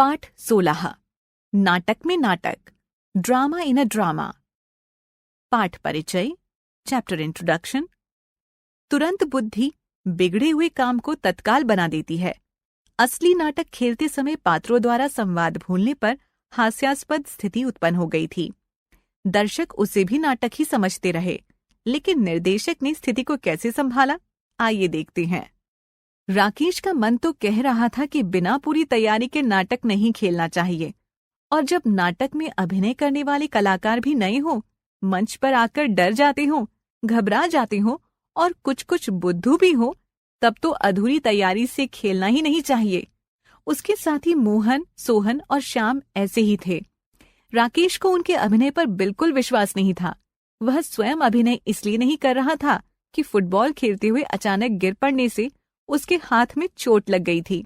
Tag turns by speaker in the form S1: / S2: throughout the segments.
S1: पाठ 16 नाटक में नाटक, ड्रामा इन अ ड्रामा। पाठ परिचय, चैप्टर इंट्रोडक्शन। तुरंत बुद्धि बिगड़े हुए काम को तत्काल बना देती है। असली नाटक खेलते समय पात्रों द्वारा संवाद भूलने पर हास्यास्पद स्थिति उत्पन्न हो गई थी। दर्शक उसे भी नाटक ही समझते रहे, लेकिन निर्देशक ने स्थिति को कैसे संभाला, आइए देखते हैं। राकेश का मन तो कह रहा था कि बिना पूरी तैयारी के नाटक नहीं खेलना चाहिए, और जब नाटक में अभिनय करने वाले कलाकार भी नए हों, मंच पर आकर डर जाते हों, घबरा जाते हों और कुछ बुद्धू भी हो, तब तो अधूरी तैयारी से खेलना ही नहीं चाहिए। उसके साथ ही मोहन, सोहन और श्याम ऐसे ही थे। राकेश को उनके अभिनय पर बिल्कुल विश्वास नहीं था। वह स्वयं अभिनय इसलिए नहीं कर रहा था कि फुटबॉल खेलते हुए अचानक गिर पड़ने से उसके हाथ में चोट लग गई थी।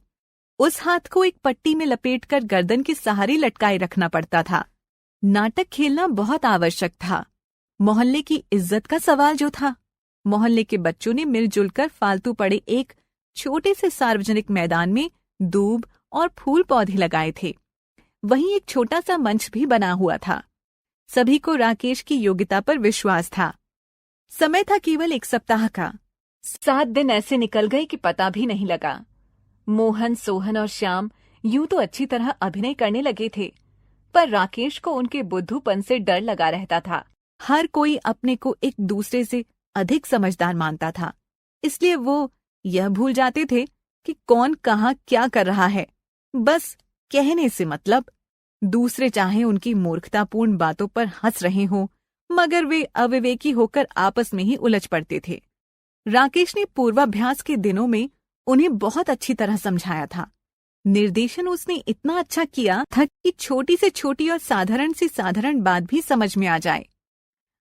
S1: उस हाथ को एक पट्टी में लपेटकर गर्दन के सहारे लटकाए रखना पड़ता था। नाटक खेलना बहुत आवश्यक था। मोहल्ले की इज्जत का सवाल जो था। मोहल्ले के बच्चों ने मिलजुल कर फालतू पड़े एक छोटे से सार्वजनिक मैदान में दूब और फूल पौधे लगाए थे। वहीं एक छोटा सा मंच भी बना हुआ था। सभी को राकेश की योग्यता पर विश्वास था। समय था केवल 1 सप्ताह का। 7 दिन ऐसे निकल गए कि पता भी नहीं लगा। मोहन, सोहन और श्याम यूं तो अच्छी तरह अभिनय करने लगे थे, पर राकेश को उनके बुद्धूपन से डर लगा रहता था। हर कोई अपने को एक दूसरे से अधिक समझदार मानता था, इसलिए वो यह भूल जाते थे कि कौन कहाँ क्या कर रहा है। बस कहने से मतलब। दूसरे चाहे उनकी मूर्खतापूर्ण बातों पर हंस रहे हों, मगर वे अविवेकी होकर आपस में ही उलझ पड़ते थे। राकेश ने पूर्वाभ्यास के दिनों में उन्हें बहुत अच्छी तरह समझाया था। निर्देशन उसने इतना अच्छा किया था कि छोटी से छोटी और साधारण से साधारण बात भी समझ में आ जाए।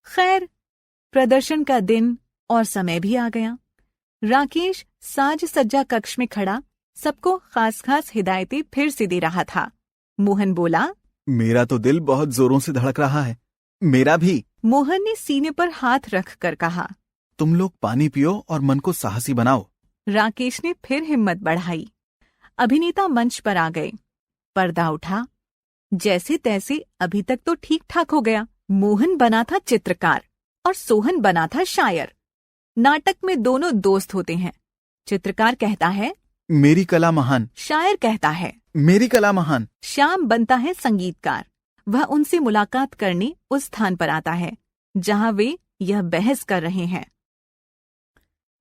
S1: खैर, प्रदर्शन का दिन और समय भी आ गया। राकेश साज सज्जा कक्ष में खड़ा सबको खास हिदायतें फिर से दे रहा था। मोहन बोला,
S2: मेरा तो दिल बहुत जोरों से धड़क रहा है। मेरा भी।
S1: मोहन ने सीने पर हाथ रख कर कहा,
S2: तुम लोग पानी पियो और मन को साहसी बनाओ।
S1: राकेश ने फिर हिम्मत बढ़ाई। अभिनेता मंच पर आ गए। पर्दा उठा। जैसे तैसे अभी तक तो ठीक ठाक हो गया। मोहन बना था चित्रकार और सोहन बना था शायर। नाटक में दोनों दोस्त होते हैं। चित्रकार कहता है,
S2: मेरी कला महान।
S1: शायर कहता है,
S2: मेरी कला महान।
S1: श्याम बनता है संगीतकार। वह उनसे मुलाकात करने उस स्थान पर आता है जहां वे यह बहस कर रहे हैं।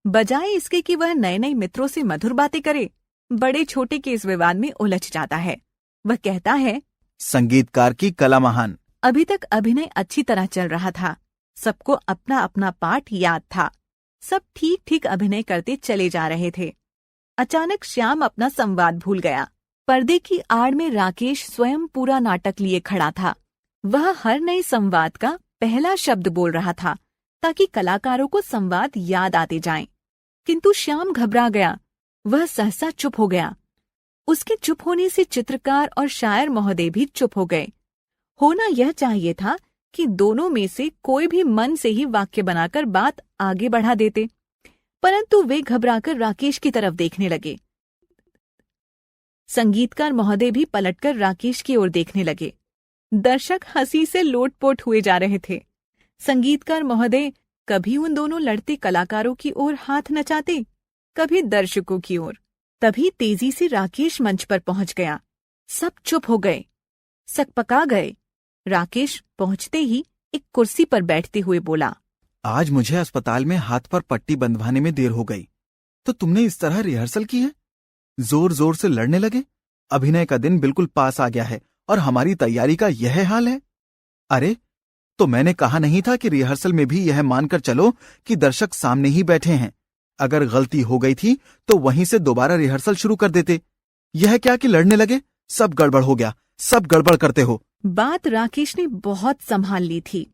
S1: बजाय इसके कि वह नए नए मित्रों से मधुर बातें करे, बड़े छोटे के इस विवाद में उलझ जाता है। वह कहता है,
S2: संगीतकार की कला महान।
S1: अभी तक अभिनय अच्छी तरह चल रहा था। सबको अपना अपना पाठ याद था। सब ठीक ठीक अभिनय करते चले जा रहे थे। अचानक श्याम अपना संवाद भूल गया। पर्दे की आड़ में राकेश स्वयं पूरा नाटक लिए खड़ा था। वह हर नए संवाद का पहला शब्द बोल रहा था ताकि कलाकारों को संवाद याद आते जाएं। किंतु श्याम घबरा गया। वह सहसा चुप हो गया। उसके चुप होने से चित्रकार और शायर महोदय भी चुप हो गए। होना यह चाहिए था कि दोनों में से कोई भी मन से ही वाक्य बनाकर बात आगे बढ़ा देते, परंतु वे घबराकर राकेश की तरफ देखने लगे। संगीतकार महोदय भी पलटकर राकेश की ओर देखने लगे। दर्शक हंसी से लोटपोट हुए जा रहे थे। संगीतकार महोदय कभी उन दोनों लड़ते कलाकारों की ओर हाथ नचाते, कभी दर्शकों की ओर। तभी तेजी से राकेश मंच पर पहुंच गया। सब चुप हो गए, सकपका गए। राकेश पहुंचते ही एक कुर्सी पर बैठते हुए बोला,
S2: आज मुझे अस्पताल में हाथ पर पट्टी बंधवाने में देर हो गई, तो तुमने इस तरह रिहर्सल की है? जोर जोर से लड़ने लगे? अभिनय का दिन बिल्कुल पास आ गया है और हमारी तैयारी का यह हाल है। अरे, तो मैंने कहा नहीं था कि रिहर्सल में भी यह मानकर चलो कि दर्शक सामने ही बैठे हैं। अगर गलती हो गई थी तो वहीं से दोबारा रिहर्सल शुरू कर देते। यह क्या कि लड़ने लगे? सब गड़बड़ हो गया। सब गड़बड़ करते हो।
S1: बात राकेश ने बहुत संभाल ली थी।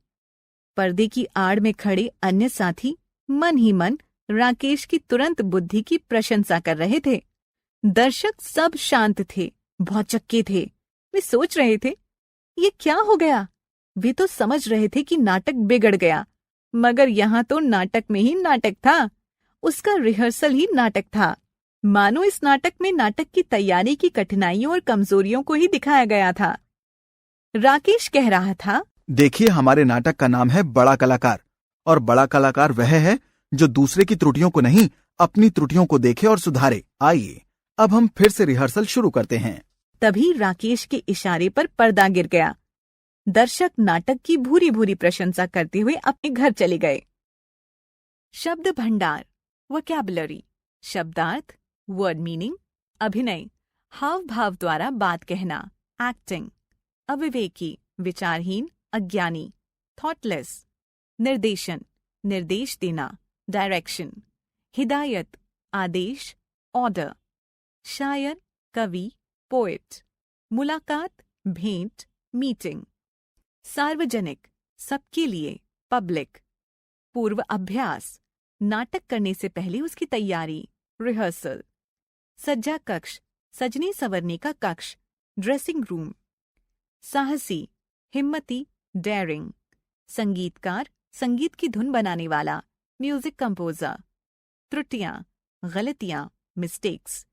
S1: पर्दे की आड़ में खड़े अन्य साथी मन ही मन राकेश की तुरंत बुद्धि की प्रशंसा कर रहे थे। दर्शक सब शांत थे, भौचक्के थे। वे सोच रहे थे, ये क्या हो गया? वे तो समझ रहे थे कि नाटक बिगड़ गया, मगर यहाँ तो नाटक में ही नाटक था। उसका रिहर्सल ही नाटक था। मानो इस नाटक में नाटक की तैयारी की कठिनाइयों और कमजोरियों को ही दिखाया गया था। राकेश कह रहा था,
S2: देखिए, हमारे नाटक का नाम है बड़ा कलाकार, और बड़ा कलाकार वह है जो दूसरे की त्रुटियों को नहीं, अपनी त्रुटियों को देखे और सुधारे। आइए अब हम फिर से रिहर्सल शुरू करते हैं।
S1: तभी राकेश के इशारे पर पर्दा गिर गया। दर्शक नाटक की भूरी भूरी प्रशंसा करते हुए अपने घर चले गए। शब्द भंडार, वोकैबुलरी, शब्दार्थ, वर्ड मीनिंग, अभिनय, हाव भाव द्वारा बात कहना, एक्टिंग, अविवेकी, विचारहीन, अज्ञानी, थॉटलेस, निर्देशन, निर्देश देना, डायरेक्शन, हिदायत, आदेश, ऑर्डर, शायर, कवि, पोएट, मुलाकात, भेंट, मीटिंग, सार्वजनिक, सबके लिए, पब्लिक, पूर्व अभ्यास, नाटक करने से पहले उसकी तैयारी, रिहर्सल, सज्जा कक्ष, सजने संवरने का कक्ष, ड्रेसिंग रूम, साहसी, हिम्मती, डेयरिंग, संगीतकार, संगीत की धुन बनाने वाला, म्यूजिक कंपोजर, त्रुटियां, गलतियां, मिस्टेक्स,